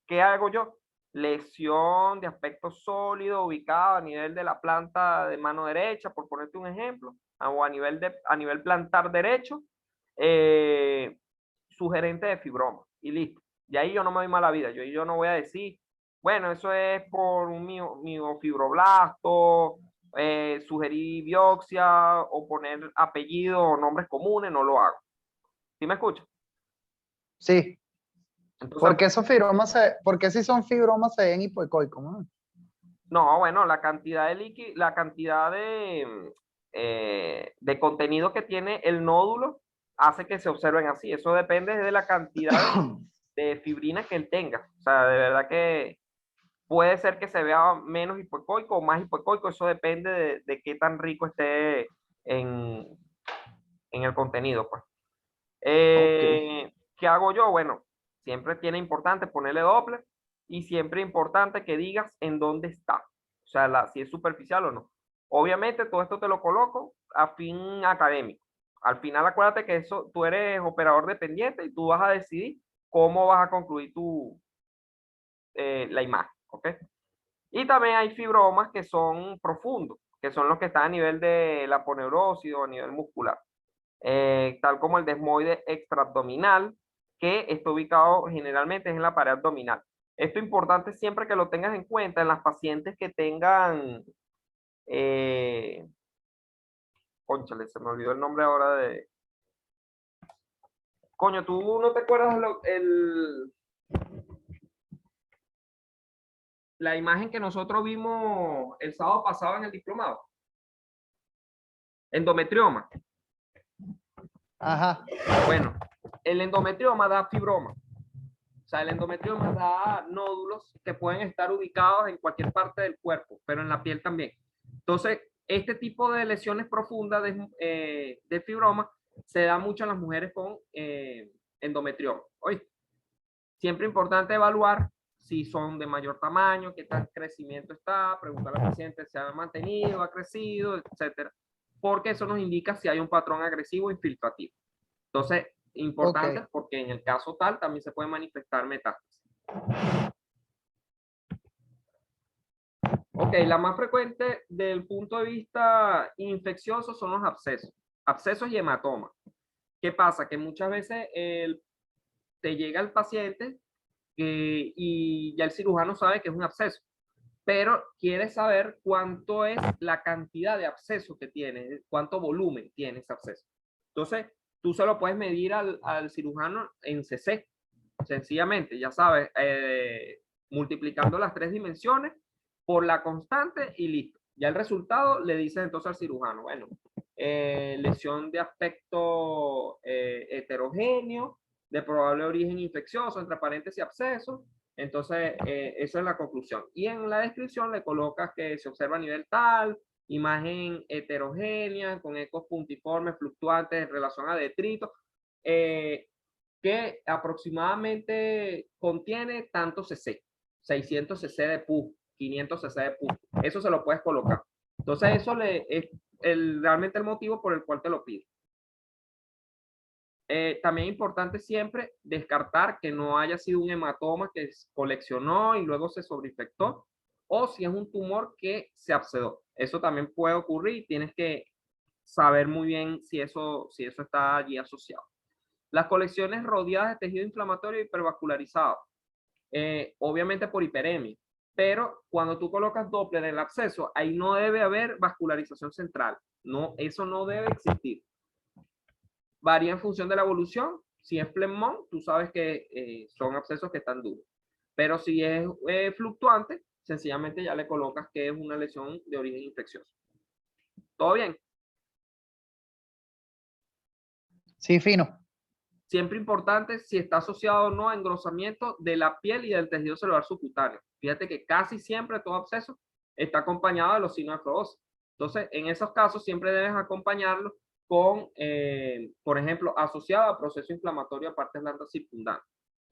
A: ¿Qué hago yo? Lesión de aspecto sólido ubicado a nivel de la planta de mano derecha, por ponerte un ejemplo, o a nivel plantar derecho, sugerente de fibroma, y listo. Y ahí yo no me doy mala vida, yo no voy a decir, bueno, eso es por un miofibroblasto, sugerir biopsia o poner apellido o nombres comunes, no lo hago. ¿Sí me escuchas?
B: Sí.
A: Entonces,
B: Porque si son fibromas se ven hipoecoicos, ¿no?
A: no, bueno, la cantidad de líquido, la cantidad de contenido que tiene el nódulo hace que se observen así. Eso depende de la cantidad de fibrina que él tenga. O sea, de verdad que puede ser que se vea menos hipoecoico o más hipoecoico. Eso depende de qué tan rico esté en, en el contenido, pues.
B: Ok.
A: ¿Qué hago yo? Bueno, siempre tiene importante ponerle doble y siempre importante que digas en dónde está. O sea, si es superficial o no. Obviamente todo esto te lo coloco a fin académico. Al final acuérdate que eso, tú eres operador dependiente y tú vas a decidir cómo vas a concluir la imagen. ¿Ok? Y también hay fibromas que son profundos, que son los que están a nivel de la aponeurosis o a nivel muscular, tal como el desmoide extraabdominal, que está ubicado generalmente en la pared abdominal. Esto es importante siempre que lo tengas en cuenta en las pacientes que tengan cónchale, se me olvidó el nombre ahora de... Coño, ¿tú no te acuerdas la imagen que nosotros vimos el sábado pasado en el diplomado? Endometrioma.
B: Ajá.
A: Bueno, el endometrioma da fibroma. O sea, el endometrioma da nódulos que pueden estar ubicados en cualquier parte del cuerpo, pero en la piel también. Entonces, este tipo de lesiones profundas de fibroma se da mucho en las mujeres con endometrioma. Oye, siempre importante evaluar si son de mayor tamaño, qué tal crecimiento está, preguntar al paciente si ha mantenido, ha crecido, etcétera, porque eso nos indica si hay un patrón agresivo infiltrativo. Entonces, importante
B: Ok.
A: porque en el caso tal también se puede manifestar metástasis. Ok, la más frecuente del punto de vista infeccioso son los abscesos, abscesos y hematomas. ¿Qué pasa? Que muchas veces te llega el paciente y ya el cirujano sabe que es un absceso, pero quiere saber cuánto es la cantidad de absceso que tiene, cuánto volumen tiene ese absceso. Entonces, tú se lo puedes medir al cirujano en CC, sencillamente, ya sabes, multiplicando las 3 dimensiones por la constante y listo. Ya el resultado le dices entonces al cirujano, bueno, lesión de aspecto heterogéneo, de probable origen infeccioso, entre paréntesis absceso. Entonces, eso es la conclusión. Y en la descripción le colocas que se observa a nivel tal, imagen heterogénea, con ecos puntiformes, fluctuantes en relación a detritos, que aproximadamente contiene tanto cc, 600 cc de pus, 500 cc de pus. Eso se lo puedes colocar. Entonces, eso es realmente el motivo por el cual te lo pide. También es importante siempre descartar que no haya sido un hematoma que coleccionó y luego se sobreinfectó, o si es un tumor que se abscedó. Eso también puede ocurrir y tienes que saber muy bien si eso está allí asociado. Las colecciones rodeadas de tejido inflamatorio hipervascularizado, obviamente por hiperemia, pero cuando tú colocas Doppler en el absceso, ahí no debe haber vascularización central. No, eso no debe existir. Varía en función de la evolución. Si es flemón, tú sabes que son abscesos que están duros. Pero si es fluctuante, sencillamente ya le colocas que es una lesión de origen infeccioso. ¿Todo bien?
B: Sí, fino.
A: Siempre importante si está asociado o no a engrosamiento de la piel y del tejido celular subcutáneo. Fíjate que casi siempre todo absceso está acompañado de los signos de fibrosis. Entonces, en esos casos siempre debes acompañarlo con, por ejemplo, asociado a proceso inflamatorio a partes blandas circundantes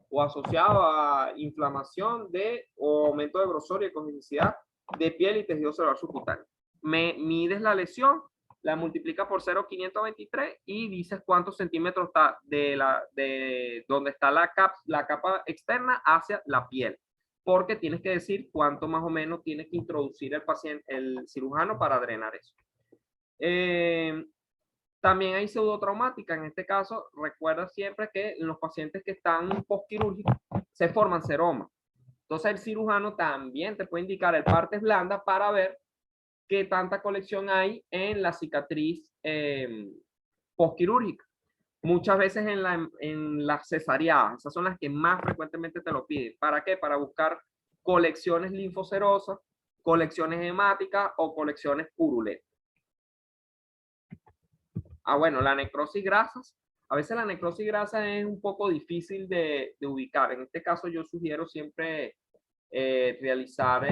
A: o asociado a inflamación o aumento de grosor y ecogenicidad de piel y tejido celular subcutáneo. Mides la lesión, la multiplica por 0,523 y dices cuántos centímetros está de donde está la capa externa hacia la piel. Porque tienes que decir cuánto más o menos tiene que introducir el paciente, el cirujano, para drenar eso. También hay pseudotraumática. En este caso, recuerda siempre que en los pacientes que están postquirúrgicos se forman seromas. Entonces, el cirujano también te puede indicar el partes blandas para ver qué tanta colección hay en la cicatriz postquirúrgica. Muchas veces en las cesareadas, esas son las que más frecuentemente te lo piden. ¿Para qué? Para buscar colecciones linfocerosas, colecciones hemáticas o colecciones purulentas. Bueno, la necrosis grasas. A veces la necrosis grasa es un poco difícil de ubicar. En este caso yo sugiero siempre realizar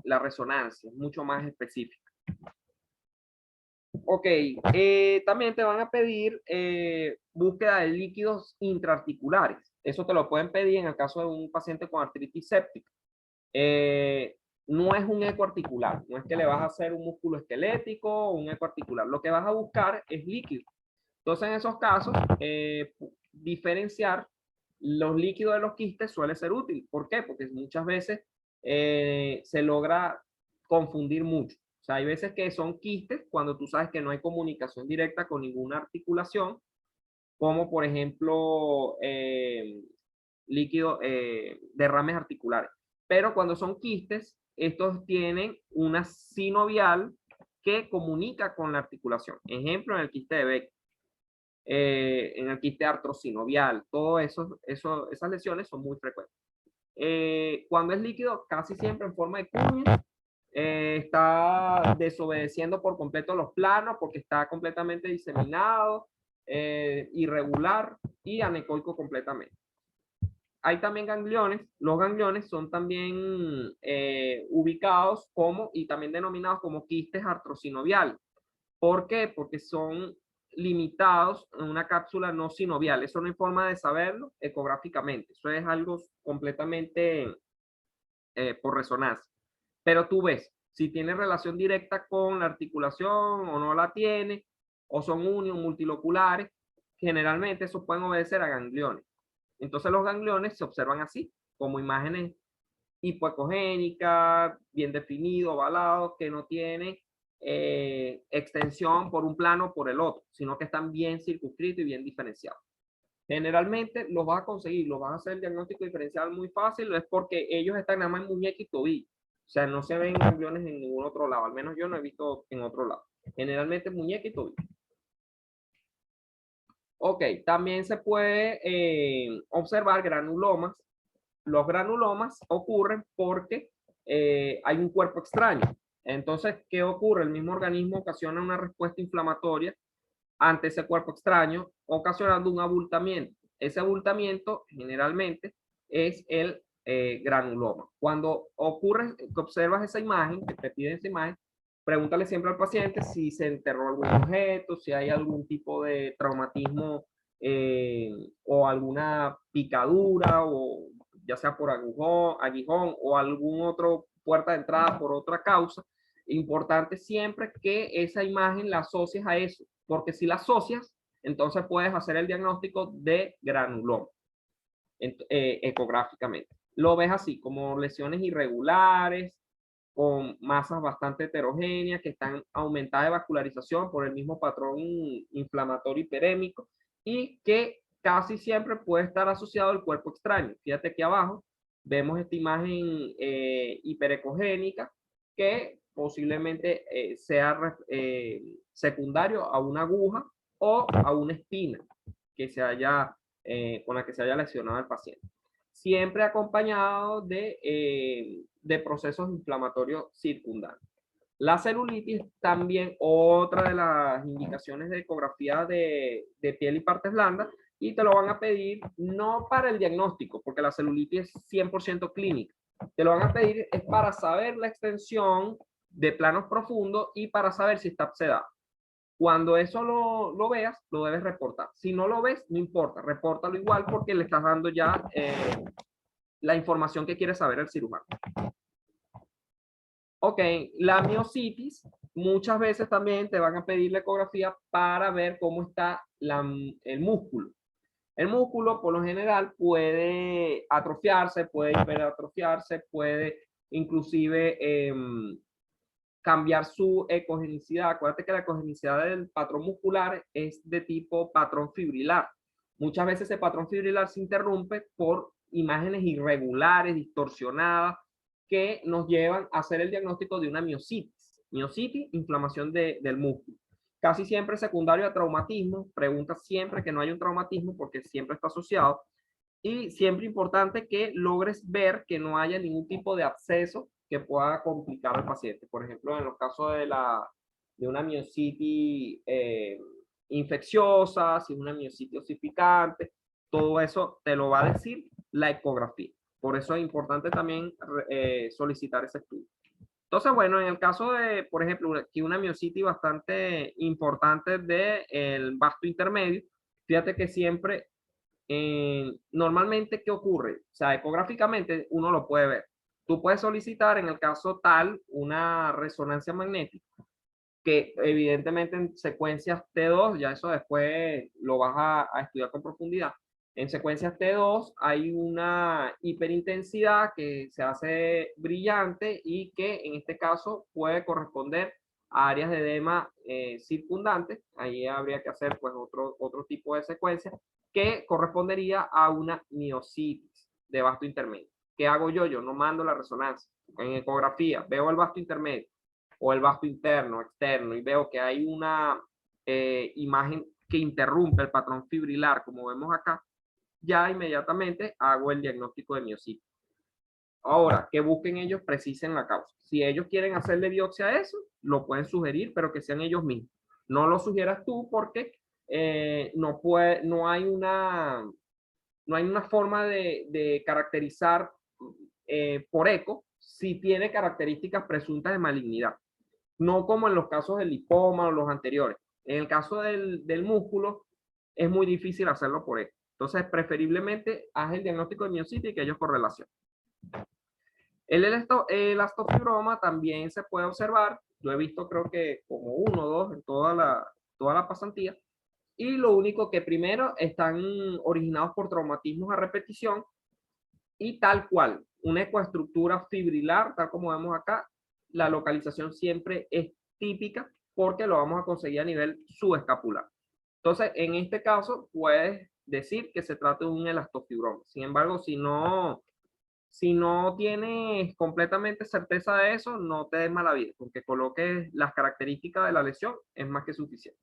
A: la resonancia, es mucho más específica. Ok, también te van a pedir búsqueda de líquidos intraarticulares. Eso te lo pueden pedir en el caso de un paciente con artritis séptica. No es un eco articular, no es que le vas a hacer un músculo esquelético o un eco articular. Lo que vas a buscar es líquido. Entonces, en esos casos, diferenciar los líquidos de los quistes suele ser útil. ¿Por qué? Porque muchas veces se logra confundir mucho. O sea, hay veces que son quistes cuando tú sabes que no hay comunicación directa con ninguna articulación, como por ejemplo derrames articulares. Pero cuando son quistes, estos tienen una sinovial que comunica con la articulación. Ejemplo, en el quiste de Beck, en el quiste artrosinovial, todo eso, esas lesiones son muy frecuentes. Cuando es líquido, casi siempre en forma de cuña, está desobedeciendo por completo los planos porque está completamente diseminado, irregular y anecoico completamente. Hay también gangliones. Los gangliones son también ubicados como y también denominados como quistes artrosinoviales. ¿Por qué? Porque son limitados en una cápsula no sinovial. Eso no hay forma de saberlo ecográficamente. Eso es algo completamente por resonancia. Pero tú ves si tiene relación directa con la articulación o no la tiene, o son uni o multiloculares. Generalmente esos pueden obedecer a gangliones. Entonces los gangliones se observan así, como imágenes hipoecogénicas, bien definidos, ovalados, que no tienen extensión por un plano o por el otro, sino que están bien circunscritos y bien diferenciados. Generalmente los vas a conseguir, los vas a hacer el diagnóstico diferencial muy fácil, es porque ellos están nada más en muñeca y tobillo. O sea, no se ven gangliones en ningún otro lado, al menos yo no he visto en otro lado. Generalmente muñeca y tobillo. Ok, también se puede observar granulomas. Los granulomas ocurren porque hay un cuerpo extraño. Entonces, ¿qué ocurre? El mismo organismo ocasiona una respuesta inflamatoria ante ese cuerpo extraño, ocasionando un abultamiento. Ese abultamiento generalmente es el granuloma. Cuando ocurre, que observas esa imagen, que te piden esa imagen, pregúntale siempre al paciente si se enterró algún objeto, si hay algún tipo de traumatismo o alguna picadura, o ya sea por aguijón o algún otro puerta de entrada por otra causa. Importante siempre que esa imagen la asocies a eso, porque si la asocias, entonces puedes hacer el diagnóstico de granuloma ecográficamente. Lo ves así, como lesiones irregulares, con masas bastante heterogéneas que están aumentadas de vascularización por el mismo patrón inflamatorio hiperémico y que casi siempre puede estar asociado al cuerpo extraño. Fíjate aquí abajo, vemos esta imagen hiperecogénica que posiblemente sea secundario a una aguja o a una espina que se haya, con la que se haya lesionado el paciente. Siempre acompañado de procesos inflamatorios circundantes. La celulitis también otra de las indicaciones de ecografía de piel y partes blandas, y te lo van a pedir no para el diagnóstico, porque la celulitis es 100% clínica. Te lo van a pedir es para saber la extensión de planos profundos y para saber si está abscedado. Cuando eso lo veas, lo debes reportar. Si no lo ves, no importa, repórtalo igual porque le estás dando ya la información que quiere saber el cirujano. Ok, la miositis, muchas veces también te van a pedir la ecografía para ver cómo está el músculo. El músculo, por lo general, puede atrofiarse, puede hiperatrofiarse, puede inclusive cambiar su ecogenicidad. Acuérdate que la ecogenicidad del patrón muscular es de tipo patrón fibrilar. Muchas veces ese patrón fibrilar se interrumpe por imágenes irregulares, distorsionadas, que nos llevan a hacer el diagnóstico de una miositis. Miositis, inflamación del músculo. Casi siempre secundario a traumatismo. Pregunta siempre que no hay un traumatismo porque siempre está asociado. Y siempre importante que logres ver que no haya ningún tipo de absceso que pueda complicar al paciente. Por ejemplo, en los casos de una miositis infecciosa, si es una miositis osificante, todo eso te lo va a decir la ecografía. Por eso es importante también solicitar ese estudio. Entonces, bueno, en el caso de, por ejemplo, aquí una miositis bastante importante del vasto intermedio, fíjate que siempre, normalmente, ¿qué ocurre? O sea, ecográficamente uno lo puede ver. Tú puedes solicitar, en el caso tal, una resonancia magnética, que evidentemente en secuencias T2, ya eso después lo vas a estudiar con profundidad. En secuencias T2 hay una hiperintensidad que se hace brillante y que en este caso puede corresponder a áreas de edema circundantes. Ahí habría que hacer pues otro tipo de secuencia que correspondería a una miositis de vasto intermedio. ¿Qué hago yo? Yo no mando la resonancia. En ecografía veo el vasto intermedio, o el vasto interno, externo, y veo que hay una imagen que interrumpe el patrón fibrilar, como vemos acá, ya inmediatamente hago el diagnóstico de miositis. Ahora, que busquen ellos, precisen la causa. Si ellos quieren hacerle biopsia a eso, lo pueden sugerir, pero que sean ellos mismos. No lo sugieras tú porque no hay una forma de caracterizar por eco si tiene características presuntas de malignidad. No como en los casos del lipoma o los anteriores. En el caso del músculo, es muy difícil hacerlo por eco. Entonces, preferiblemente, haz el diagnóstico de miositis y que ellos correlacionen. El elastofibroma también se puede observar. Yo he visto, creo que como 1 o 2 en toda la pasantía. Y lo único que primero están originados por traumatismos a repetición y tal cual, una ecoestructura fibrilar, tal como vemos acá, la localización siempre es típica porque lo vamos a conseguir a nivel subescapular. Entonces, en este caso, puedes decir que se trata de un elastofibroma. Sin embargo, si no tienes completamente certeza de eso, no te des mala vida, porque coloques las características de la lesión, es más que suficiente.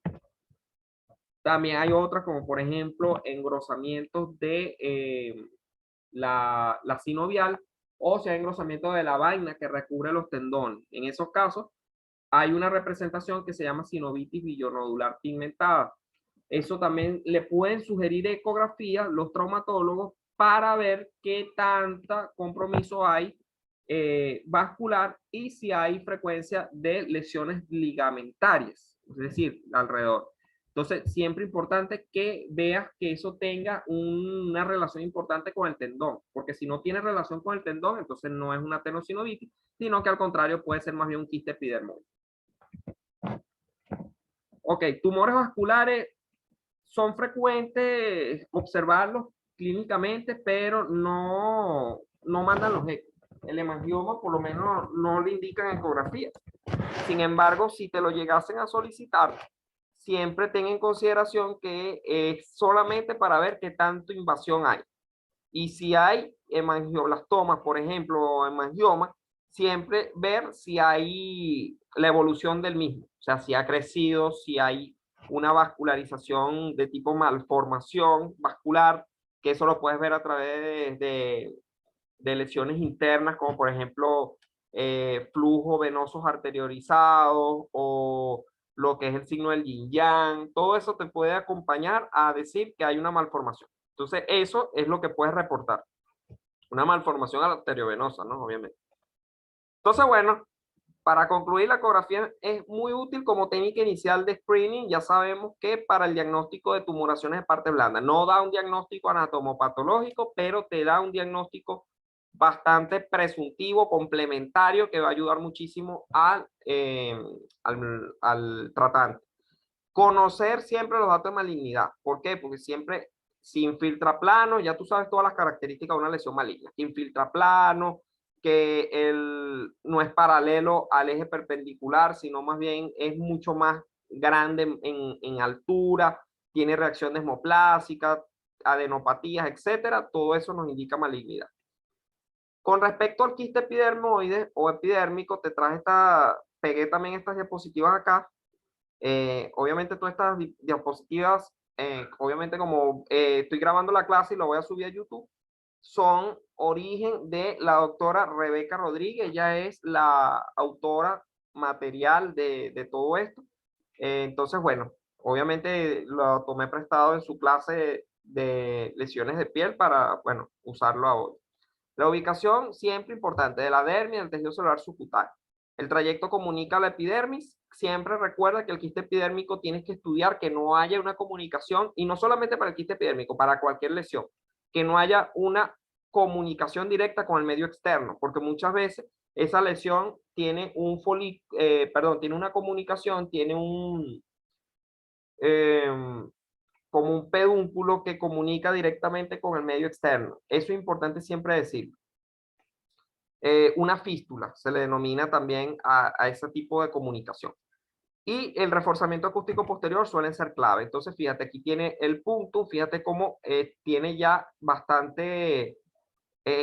A: También hay otras, como por ejemplo, engrosamientos de la sinovial, o sea, engrosamiento de la vaina que recubre los tendones. En esos casos, hay una representación que se llama sinovitis billonodular pigmentada. Eso también le pueden sugerir ecografía los traumatólogos para ver qué tanta compromiso hay vascular y si hay frecuencia de lesiones ligamentarias, es decir, alrededor. Entonces, siempre importante que veas que eso tenga una relación importante con el tendón, porque si no tiene relación con el tendón, entonces no es una tenosinovitis, sino que al contrario puede ser más bien un quiste epidermoide. Ok, tumores vasculares son frecuentes observarlos clínicamente, pero no mandan los ecos. El hemangioma por lo menos no le indican ecografía. Sin embargo, si te lo llegasen a solicitar, siempre ten en consideración que es solamente para ver qué tanto invasión hay. Y si hay hemangioblastomas, por ejemplo, o hemangioma, siempre ver si hay la evolución del mismo. O sea, si ha crecido, si hay una vascularización de tipo malformación vascular, que eso lo puedes ver a través de lesiones internas, como por ejemplo flujos venosos arteriorizados o lo que es el signo del yin yang. Todo eso te puede acompañar a decir que hay una malformación. Entonces, eso es lo que puedes reportar. Una malformación arteriovenosa, ¿no? Obviamente. Entonces, bueno, para concluir, la ecografía es muy útil como técnica inicial de screening. Ya sabemos que para el diagnóstico de tumoraciones de parte blanda no da un diagnóstico anatomopatológico, pero te da un diagnóstico bastante presuntivo, complementario, que va a ayudar muchísimo al tratante. Conocer siempre los datos de malignidad. ¿Por qué? Porque siempre, si infiltra plano, ya tú sabes todas las características de una lesión maligna. Infiltra plano, que no es paralelo al eje perpendicular, sino más bien es mucho más grande en altura, tiene reacción desmoplásica, adenopatías, etcétera. Todo eso nos indica malignidad. Con respecto al quiste epidermoide o epidérmico, pegué también estas diapositivas acá. Obviamente todas estas diapositivas, obviamente como estoy grabando la clase y lo voy a subir a YouTube, son origen de la doctora Rebeca Rodríguez. Ella es la autora material de todo esto. Entonces, bueno, obviamente lo tomé prestado en su clase de lesiones de piel para, bueno, usarlo ahora. La ubicación siempre importante de la dermis, del tejido celular subcutáneo. El trayecto comunica a la epidermis. Siempre recuerda que el quiste epidérmico tienes que estudiar que no haya una comunicación, y no solamente para el quiste epidérmico, para cualquier lesión, que no haya una comunicación directa con el medio externo, porque muchas veces esa lesión tiene tiene una comunicación, tiene como un pedúnculo que comunica directamente con el medio externo. Eso es importante siempre decirlo. Una fístula se le denomina también a ese tipo de comunicación. Y el reforzamiento acústico posterior suelen ser clave. Entonces, fíjate, aquí tiene el punto, fíjate cómo tiene ya bastante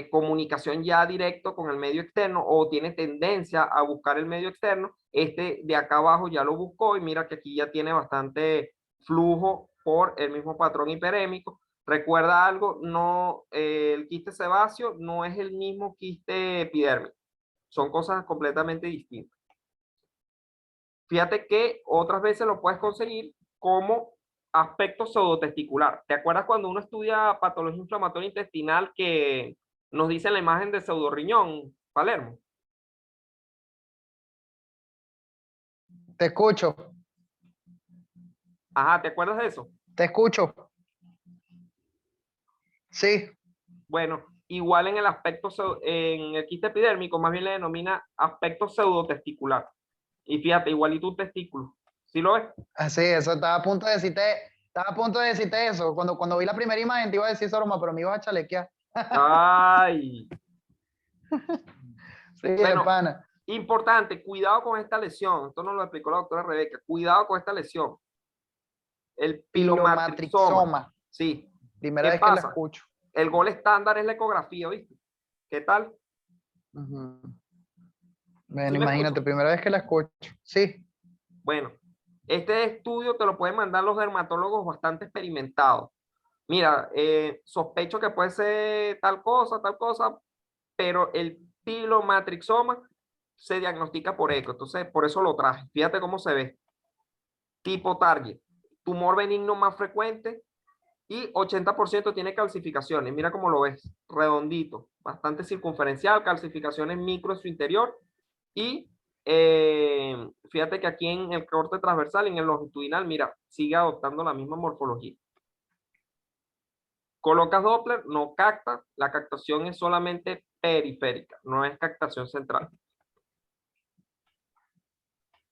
A: comunicación ya directo con el medio externo o tiene tendencia a buscar el medio externo, este de acá abajo ya lo buscó y mira que aquí ya tiene bastante flujo por el mismo patrón hiperémico. Recuerda algo, no, el quiste sebáceo no es el mismo quiste epidérmico, son cosas completamente distintas. Fíjate que otras veces lo puedes conseguir como aspecto pseudotesticular. ¿Te acuerdas cuando uno estudia patología inflamatoria intestinal que nos dice la imagen de pseudorriñón, Palermo?
B: Te escucho,
A: Ajá, ¿te acuerdas de eso?
B: te escucho. Sí,
A: Bueno, igual en el aspecto, en el quiste epidérmico, más bien le denomina aspecto pseudotesticular. Y fíjate, igualito un testículo. ¿Sí lo ves?
B: así, eso estaba a punto de decirte, estaba a punto de decirte eso. Cuando vi la primera imagen te iba a decir eso, broma, pero me ibas a chalequear.
A: Ay.
B: Sí, de
A: Bueno,
B: pana.
A: importante, cuidado con esta lesión. Esto nos lo explicó la doctora Rebeca. Cuidado con esta lesión. El pilomatrixoma.
B: Pilomatrixoma.
A: Sí.
B: Primera
A: ¿Qué
B: vez que la
A: pasa?
B: escucho.
A: El gol estándar es la ecografía, ¿viste? ¿Qué tal?
B: Ujú.
A: ¿Sí
B: Bueno,
A: me
B: imagínate,
A: escucho?
B: primera vez que la escucho. Sí.
A: Bueno, este estudio te lo pueden mandar los dermatólogos bastante experimentados. Mira, sospecho que puede ser tal cosa, pero el pilomatrixoma se diagnostica por eco. Entonces, por eso lo traje. Fíjate cómo se ve. Tipo target. Tumor benigno más frecuente y 80% tiene calcificaciones. Mira cómo lo ves. Redondito. Bastante circunferencial. Calcificaciones micro en su interior. Y fíjate que aquí en el corte transversal, en el longitudinal, mira, sigue adoptando la misma morfología. Colocas Doppler, no capta, la captación es solamente periférica, no es captación central.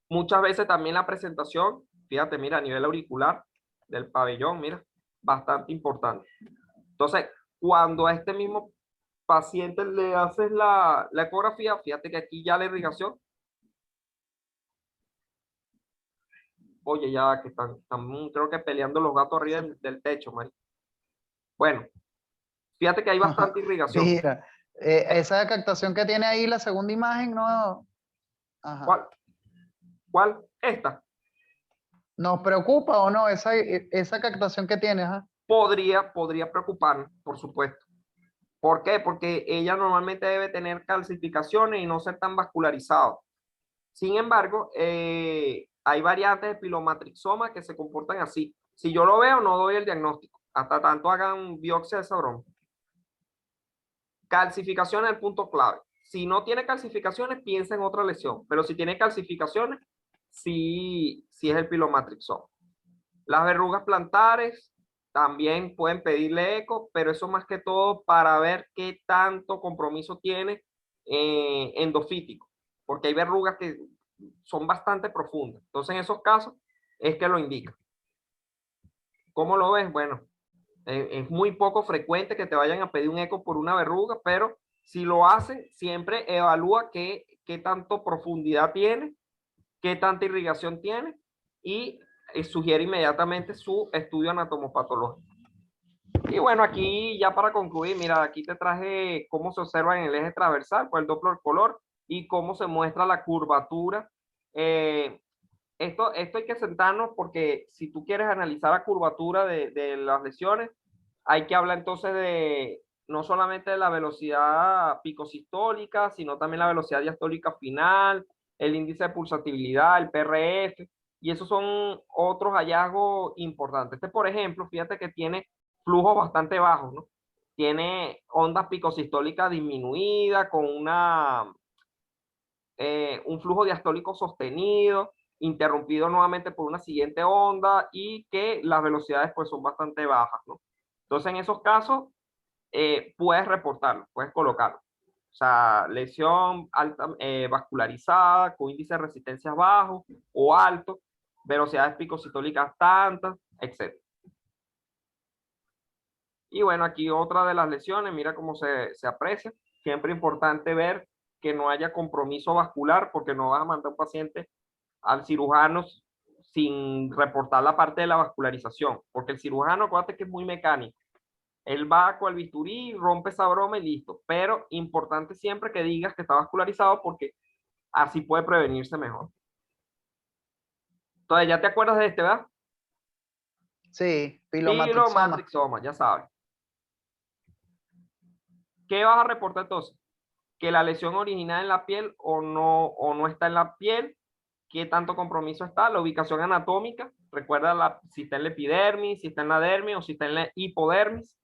A: Muchas veces también la presentación, fíjate, mira, a nivel auricular del pabellón, mira, bastante importante. Entonces, cuando a este mismo paciente le haces la ecografía, fíjate que aquí ya la irrigación, oye, ya que están creo que peleando los gatos arriba del techo, Mari. Bueno, fíjate que hay bastante irrigación.
B: Mira, esa captación que tiene ahí la segunda imagen, no. Ajá.
A: ¿Cuál? ¿Cuál? Esta.
B: ¿Nos preocupa o no esa captación que tiene? Ajá.
A: Podría preocupar, por supuesto. ¿Por qué? Porque ella normalmente debe tener calcificaciones y no ser tan vascularizado. Sin embargo, hay variantes de pilomatrixoma que se comportan así. Si yo lo veo, no doy el diagnóstico. Hasta tanto hagan biopsia de esa broma. Calcificación es el punto clave. Si no tiene calcificaciones, piensa en otra lesión. Pero si tiene calcificaciones, sí es el pilomatrixoma. Las verrugas plantares también pueden pedirle eco, pero eso más que todo para ver qué tanto compromiso tiene endofítico, porque hay verrugas que son bastante profundas. Entonces, en esos casos es que lo indica. ¿Cómo lo ves? Bueno, es muy poco frecuente que te vayan a pedir un eco por una verruga, pero si lo hacen, siempre evalúa qué tanto profundidad tiene, qué tanta irrigación tiene y sugiere inmediatamente su estudio anatomopatológico. Y bueno, aquí ya para concluir, mira, aquí te traje cómo se observa en el eje transversal con el Doppler color y cómo se muestra la curvatura. Eh, esto hay que sentarnos porque si tú quieres analizar la curvatura de las lesiones, hay que hablar entonces de no solamente de la velocidad picosistólica, sino también la velocidad diastólica final, el índice de pulsatividad, el PRF, y esos son otros hallazgos importantes. Este, por ejemplo, fíjate que tiene flujos bastante bajos, ¿no? Tiene ondas picosistólicas disminuidas con un flujo diastólico sostenido, interrumpido nuevamente por una siguiente onda y que las velocidades pues son bastante bajas, ¿no? Entonces en esos casos puedes reportarlo, puedes colocarlo. O sea, lesión alta, vascularizada, con índice de resistencia bajo o alto, velocidades picosistólicas tantas, etc. Y bueno, aquí otra de las lesiones, mira cómo se aprecia. Siempre importante ver que no haya compromiso vascular porque no vas a mandar a un paciente al cirujano sin reportar la parte de la vascularización, porque el cirujano, acuérdate que es muy mecánico. Él va con el bisturí, rompe esa broma y listo. Pero importante siempre que digas que está vascularizado porque así puede prevenirse mejor. Entonces, ya te acuerdas de este, ¿verdad?
B: Sí, pilomatrixoma.
A: Pilomatrixoma, ya sabes. ¿Qué vas a reportar entonces? Que la lesión original en la piel o no está en la piel, qué tanto compromiso está, la ubicación anatómica, recuerda si está en la epidermis, si está en la dermis o si está en la hipodermis,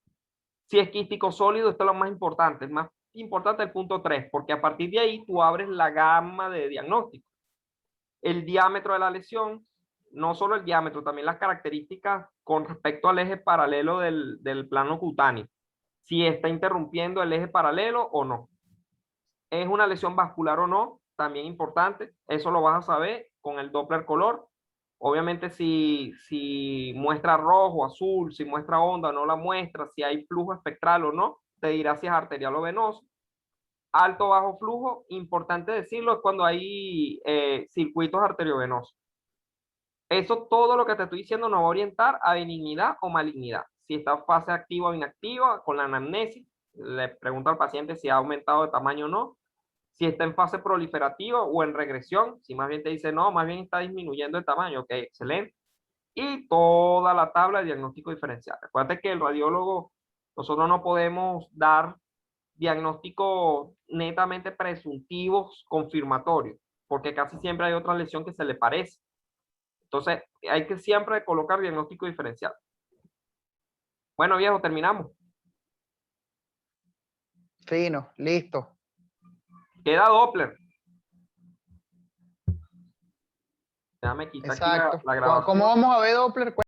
A: si es quístico sólido, esto es lo más importante el punto 3, porque a partir de ahí tú abres la gama de diagnóstico. El diámetro de la lesión, no solo el diámetro, también las características con respecto al eje paralelo del plano cutáneo, si está interrumpiendo el eje paralelo o no. ¿Es una lesión vascular o no? También importante. Eso lo vas a saber con el Doppler color. Obviamente si muestra rojo, azul, si muestra onda o no la muestra, si hay flujo espectral o no, te dirá si es arterial o venoso. Alto o bajo flujo, importante decirlo, es cuando hay circuitos arteriovenosos. Eso todo lo que te estoy diciendo nos va a orientar a benignidad o malignidad. Si está en fase activa o inactiva, con la anamnesis, le pregunto al paciente si ha aumentado de tamaño o no. Si está en fase proliferativa o en regresión, si más bien te dice no, más bien está disminuyendo de tamaño, ok, excelente. Y toda la tabla de diagnóstico diferencial. Acuérdate que el radiólogo, nosotros no podemos dar diagnósticos netamente presuntivos confirmatorios, porque casi siempre hay otra lesión que se le parece. Entonces, hay que siempre colocar diagnóstico diferencial. Bueno, viejo, terminamos.
B: Fino, listo.
A: Queda Doppler. Déjame quitar aquí
B: Exacto.
A: la
B: ¿Cómo
A: grabación.
B: vamos a ver Doppler?